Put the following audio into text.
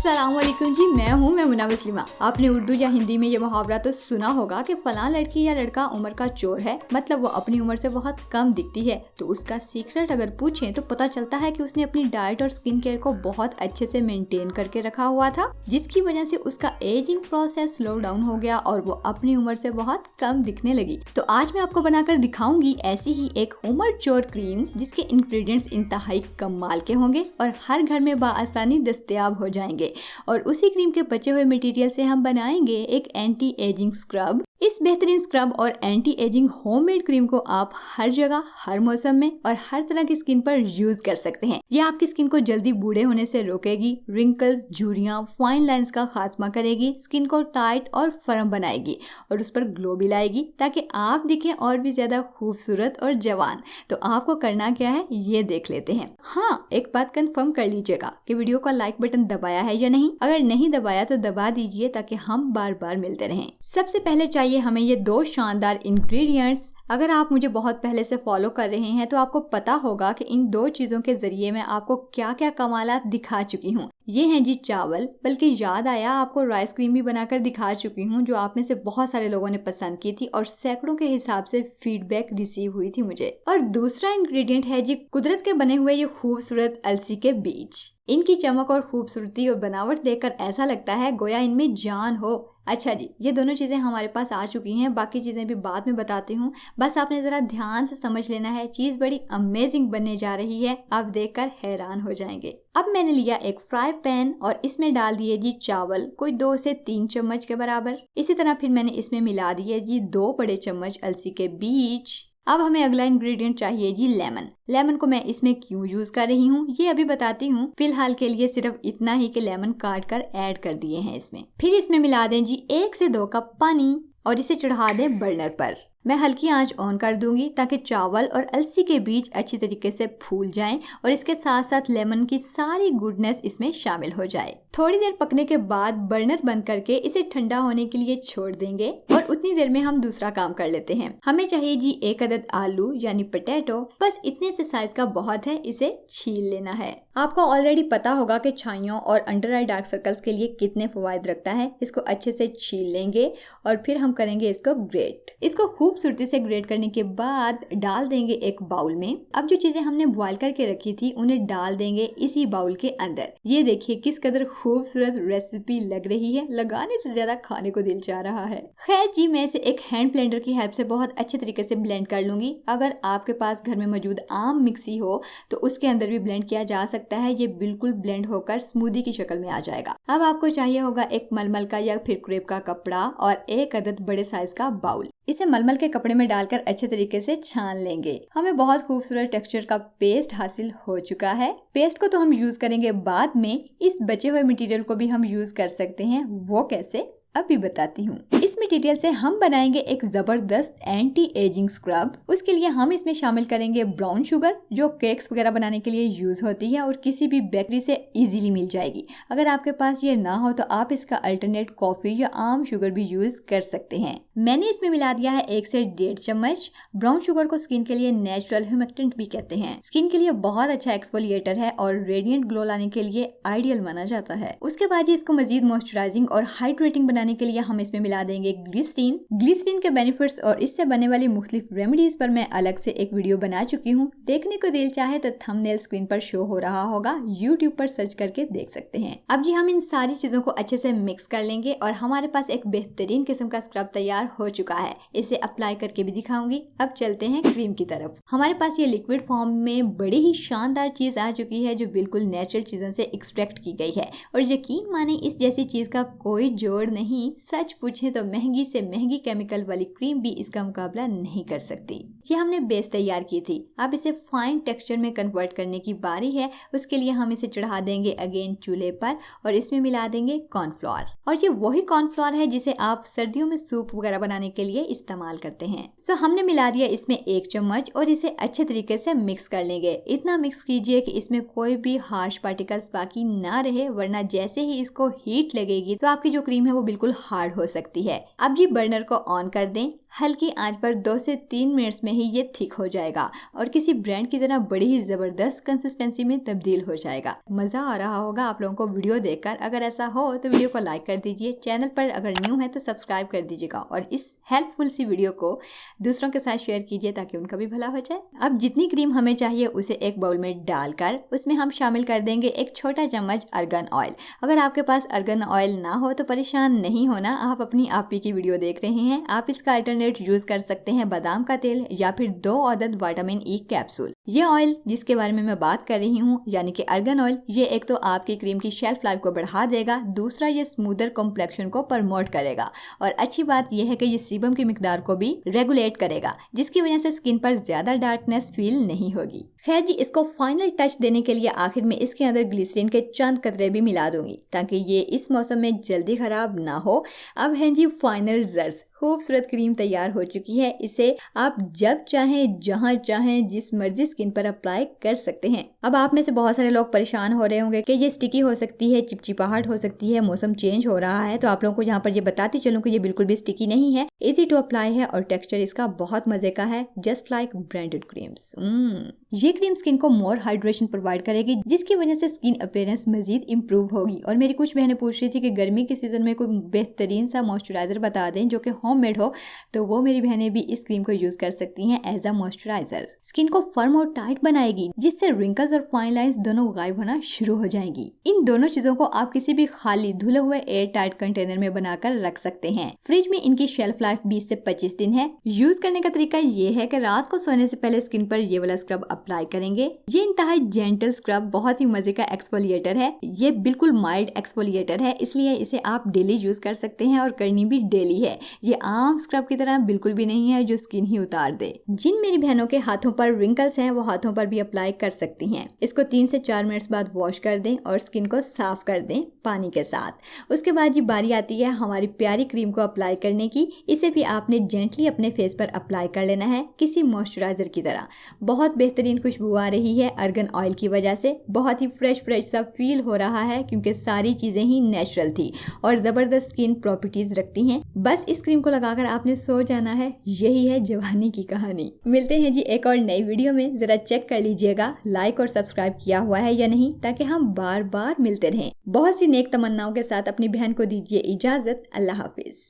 अस्सलाम वालेकुम जी, मैं हूँ मुना मुस्लिमा। आपने उर्दू या हिंदी में ये मुहावरा तो सुना होगा कि फलां लड़की या लड़का उम्र का चोर है, मतलब वो अपनी उम्र से बहुत कम दिखती है। तो उसका सीक्रेट अगर पूछें तो पता चलता है कि उसने अपनी डाइट और स्किन केयर को बहुत अच्छे से मेंटेन करके रखा हुआ था, जिसकी वजह से उसका एजिंग प्रोसेस स्लो डाउन हो गया और वो अपनी उम्र से बहुत कम दिखने लगी। तो आज मैं आपको बनाकर दिखाऊंगी ऐसी ही एक उम्र चोर क्रीम, जिसके इंग्रेडिएंट्स इंतहाई कमाल के होंगे और हर घर में बाआसानी दस्तयाब हो जाएंगे। और उसी क्रीम के बचे हुए मटेरियल से हम बनाएंगे एक एंटी एजिंग स्क्रब। इस बेहतरीन स्क्रब और एंटी एजिंग होममेड क्रीम को आप हर जगह, हर मौसम में और हर तरह की स्किन पर यूज कर सकते हैं। ये आपकी स्किन को जल्दी बूढ़े होने से रोकेगी, रिंकल्स, झुर्रियां, फाइन लाइंस का खात्मा करेगी, स्किन को टाइट और फर्म बनाएगी और उस पर ग्लो भी लाएगी, ताकि आप दिखें और भी ज्यादा खूबसूरत और जवान। तो आपको करना क्या है ये देख लेते हैं। हाँ, एक बात कंफर्म कर लीजिएगा कि वीडियो का लाइक बटन दबाया है या नहीं। अगर नहीं दबाया तो दबा दीजिए, ताकि हम बार बार मिलते रहें। सबसे पहले चाहिए हमें ये दो शानदार इंग्रेडिएंट्स। अगर आप मुझे बहुत पहले से फॉलो कर रहे हैं तो आपको पता होगा कि इन दो चीजों के जरिए मैं आपको क्या क्या कमालात दिखा चुकी हूँ। ये हैं जी चावल, बल्कि याद आया आपको राइस क्रीम भी बनाकर दिखा चुकी हूँ, जो आप में से बहुत सारे लोगों ने पसंद की थी और सैकड़ों के हिसाब से फीडबैक रिसीव हुई थी मुझे। और दूसरा इंग्रेडिएंट है जी कुदरत के बने हुए ये खूबसूरत अलसी के बीज। इनकी चमक और खूबसूरती और बनावट देखकर ऐसा लगता है गोया इनमें जान हो। अच्छा जी, ये दोनों चीजें हमारे पास आ चुकी हैं, बाकी चीजें भी बाद में बताती हूँ। बस आपने जरा ध्यान से समझ लेना है, चीज बड़ी अमेजिंग बनने जा रही है, आप देखकर हैरान हो जाएंगे। अब मैंने लिया एक फ्राई पैन और इसमें डाल दिए जी चावल, कोई 2 से 3 चम्मच के बराबर। इसी तरह फिर मैंने इसमें मिला दिए जी 2 बड़े चम्मच अलसी के बीज। अब हमें अगला इंग्रेडिएंट चाहिए जी लेमन। लेमन को मैं इसमें क्यों यूज कर रही हूँ ये अभी बताती हूँ। फिलहाल के लिए सिर्फ इतना ही कि लेमन काट कर ऐड कर दिए हैं इसमें। फिर इसमें मिला दें जी 1 से 2 कप पानी और इसे चढ़ा दें बर्नर पर। मैं हल्की आंच ऑन कर दूंगी ताकि चावल और अलसी के बीज अच्छी तरीके से फूल जाएं और इसके साथ साथ लेमन की सारी गुडनेस इसमें शामिल हो जाए। थोड़ी देर पकने के बाद बर्नर बंद करके इसे ठंडा होने के लिए छोड़ देंगे और उतनी देर में हम दूसरा काम कर लेते हैं। हमें चाहिए जी 1 अदद आलू यानी पोटैटो। बस इतने से साइज का बहुत है, इसे छील लेना है। आपको ऑलरेडी पता होगा कि छाइयों और अंडर आई डार्क सर्कल्स के लिए कितने फवायद रखता है। इसको अच्छे से छील लेंगे और फिर हम करेंगे इसको ग्रेट। इसको खूबसूरती से ग्रेट करने के बाद डाल देंगे एक बाउल में। अब जो चीजें हमने बॉईल करके रखी थी उन्हें डाल देंगे इसी बाउल के अंदर। ये देखिए किस कदर खूबसूरत रेसिपी लग रही है, लगाने से ज्यादा खाने को दिल चाह रहा है। खैर जी, मैं इसे एक हैंड ब्लेंडर की हेल्प से बहुत अच्छे तरीके से ब्लेंड कर लूंगी। अगर आपके पास घर में मौजूद आम मिक्सी हो तो उसके अंदर भी ब्लेंड किया जा सकता है। ये बिल्कुल ब्लेंड होकर स्मूदी की शक्ल में आ जाएगा। अब आपको चाहिए होगा एक मलमल का या फिर क्रेप का कपड़ा और 1 अदद बड़े साइज का बाउल। इसे मलमल के कपड़े में डालकर अच्छे तरीके से छान लेंगे। हमें बहुत खूबसूरत टेक्सचर का पेस्ट हासिल हो चुका है। पेस्ट को तो हम यूज करेंगे बाद में, इस बचे हुए मटेरियल को भी हम यूज कर सकते हैं। वो कैसे अभी बताती हूँ। इस मटेरियल से हम बनाएंगे एक जबरदस्त एंटी एजिंग स्क्रब। उसके लिए हम इसमें शामिल करेंगे ब्राउन शुगर, जो केक्स वगैरह बनाने के लिए यूज होती है और किसी भी बेकरी से इजीली मिल जाएगी। अगर आपके पास ये ना हो तो आप इसका अल्टरनेट कॉफी या आम शुगर भी यूज कर सकते हैं। मैंने इसमें मिला दिया है 1 से 1.5 चम्मच। ब्राउन शुगर को स्किन के लिए नेचुरल ह्यूमेक्टेंट भी कहते हैं। स्किन के लिए बहुत अच्छा एक्सफोलिएटर है और रेडिएंट ग्लो लाने के लिए आइडियल माना जाता है। उसके बाद इसको मजीद मॉइस्चराइजिंग और हाइड्रेटिंग बनाने के लिए हम इसमें मिला देंगे ग्लिसरीन। ग्लिसरीन के बेनिफिट्स और इससे बनने वाली मुख्तलिफ रेमेडीज पर मैं अलग से एक वीडियो बना चुकी हूँ। देखने को दिल चाहे तो थंबनेल स्क्रीन पर शो हो रहा होगा, यूट्यूब पर सर्च करके देख सकते हैं। अब जी हम इन सारी चीजों को अच्छे से मिक्स कर लेंगे और हमारे पास एक बेहतरीन किस्म का स्क्रब तैयार हो चुका है। इसे अप्लाई करके भी दिखाऊंगी। अब चलते हैं क्रीम की तरफ। हमारे पास ये लिक्विड फॉर्म में बड़ी ही शानदार चीज आ चुकी है, जो बिल्कुल नेचुरल चीजों से एक्सट्रैक्ट की गई है और यकीन माने इस जैसी चीज का कोई जोड़ नहीं। सच पूछे तो महंगी से महंगी केमिकल वाली क्रीम भी इसका मुकाबला नहीं कर सकती। ये हमने बेस तैयार की थी। अब इसे फाइन टेक्सचर में कन्वर्ट करने की बारी है। उसके लिए हम इसे चढ़ा देंगे अगेन चूल्हे पर और इसमें मिला देंगे कॉर्नफ्लोर। और ये वही कॉर्नफ्लोर है जिसे आप सर्दियों में सूप वगैरह बनाने के लिए इस्तेमाल करते हैं। सो हमने मिला दिया इसमें 1 चम्मच और इसे अच्छे तरीके से मिक्स कर लेंगे। इतना मिक्स कीजिए कि इसमें कोई भी हार्श पार्टिकल्स बाकी ना रहे, वरना जैसे ही इसको हीट लगेगी तो आपकी जो क्रीम है वो बिल्कुल हार्ड हो सकती है। अब जी बर्नर को ऑन कर दें, हल्की आंच पर 2 से 3 मिनट्स में ही ये थिक हो जाएगा और किसी ब्रांड की तरह बड़ी ही जबरदस्त कंसिस्टेंसी में तब्दील हो जाएगा। मजा आ रहा होगा आप लोगों को वीडियो देखकर। अगर ऐसा हो तो वीडियो को लाइक कर दीजिए, चैनल पर अगर न्यू है तो सब्सक्राइब कर दीजिएगा और इस हेल्पफुल सी वीडियो को दूसरों के साथ शेयर कीजिए ताकि उनका भी भला हो जाए। अब जितनी क्रीम हमें चाहिए उसे एक बाउल में डालकर उसमें हम शामिल कर देंगे एक छोटा चम्मच अर्गन ऑयल। अगर आपके पास अर्गन ऑयल ना हो तो परेशान नहीं होना, आप अपनी आपी की वीडियो देख रहे हैं, आप इसका अल्टरनेट यूज कर सकते हैं बादाम का तेल या फिर 2 अदद विटामिन ई कैप्सूल। ये ऑयल जिसके बारे में मैं बात कर रही हूँ यानी कि अर्गन ऑयल, ये एक तो आपकी क्रीम की शेल्फ लाइफ को बढ़ा देगा, दूसरा ये स्मूदर कॉम्प्लेक्शन को प्रमोट करेगा और अच्छी बात यह है कि ये सीबम की मिकदार को भी रेगुलेट करेगा जिसकी वजह से स्किन पर ज्यादा डार्कनेस फील नहीं होगी। खैर जी, इसको फाइनल टच देने के लिए आखिर में इसके अंदर ग्लिसरीन के चंद कतरे भी मिला दूंगी ताकि ये इस मौसम में जल्दी खराब ना हो। अब है जी फाइनल रिजल्ट्स। खूबसूरत क्रीम तैयार हो चुकी है। इसे आप जब चाहें, जहां चाहें, जिस मर्जी स्किन पर अप्लाई कर सकते हैं। अब आप में से बहुत सारे लोग परेशान हो रहे होंगे कि ये स्टिकी हो सकती है, चिपचिपाहट हो सकती है, मौसम चेंज हो रहा है, तो आप लोगों को यहाँ पर ये बताती चलूं कि ये बिल्कुल भी स्टिकी नहीं है, इजी टू अप्लाई है और टेक्सचर इसका बहुत मजे का है, जस्ट लाइक ब्रांडेड क्रीम्स। ये क्रीम स्किन को मोर हाइड्रेशन प्रोवाइड करेगी जिसकी वजह से स्किन अपीयरेंस मजीद इंप्रूव होगी। और मेरी कुछ बहनें पूछ रही थी कि गर्मी के सीजन में कोई बेहतरीन सा मॉइस्चराइजर बता दें जो कि होममेड हो, तो वो मेरी बहनें भी इस क्रीम को यूज कर सकती हैं एज अ मॉइस्चराइजर। स्किन को फर्म और टाइट बनाएगी जिससे रिंकल्स और फाइन लाइंस दोनों गायब होना शुरू हो जाएंगी। इन दोनों चीजों को आप किसी भी खाली धुले हुए एयर टाइट कंटेनर में बनाकर रख सकते हैं। फ्रिज में इनकी शेल्फ लाइफ 20 से 25 दिन है। यूज करने का तरीका ये है कि रात को सोने से पहले स्किन पर ये वाला स्क्रब अप्लाई करेंगे। ये इंतहाई जेंटल स्क्रब बहुत ही मजे का एक्सफोलिएटर है। ये बिल्कुल माइल्ड एक्सफोलिएटर है, इसलिए इसे आप डेली यूज कर सकते हैं और करनी भी डेली है। ये आम स्क्रब की तरह बिल्कुल भी नहीं है जो स्किन ही उतार दे। जिन मेरी बहनों के हाथों पर रिंकल्स हैं वो हाथों पर भी अप्लाई कर सकती हैं। इसको 3 से 4 मिनट्स बाद वॉश कर दें और स्किन को साफ कर दें पानी के साथ। उसके बाद जी बारी आती है हमारी प्यारी क्रीम को अप्लाई करने की। इसे भी आपने जेंटली अपने फेस पर अप्लाई कर लेना है किसी मॉइस्चराइजर की तरह। बहुत बेहतरीन खुशबू आ रही है अर्गन ऑयल की वजह से। बहुत ही फ्रेश सा फील हो रहा है क्योंकि सारी चीजें ही नेचुरल थी और जबरदस्त स्किन प्रॉपर्टीज रखती हैं। बस इस क्रीम को लगाकर आपने सो जाना है। यही है जवानी की कहानी। मिलते हैं जी एक और नई वीडियो में। जरा चेक कर लीजिएगा लाइक और सब्सक्राइब किया हुआ है या नहीं ताकि हम बार बार मिलते रहें। बहुत सी नेक तमन्नाओं के साथ अपनी बहन को दीजिए इजाजत। अल्लाह हाफिज।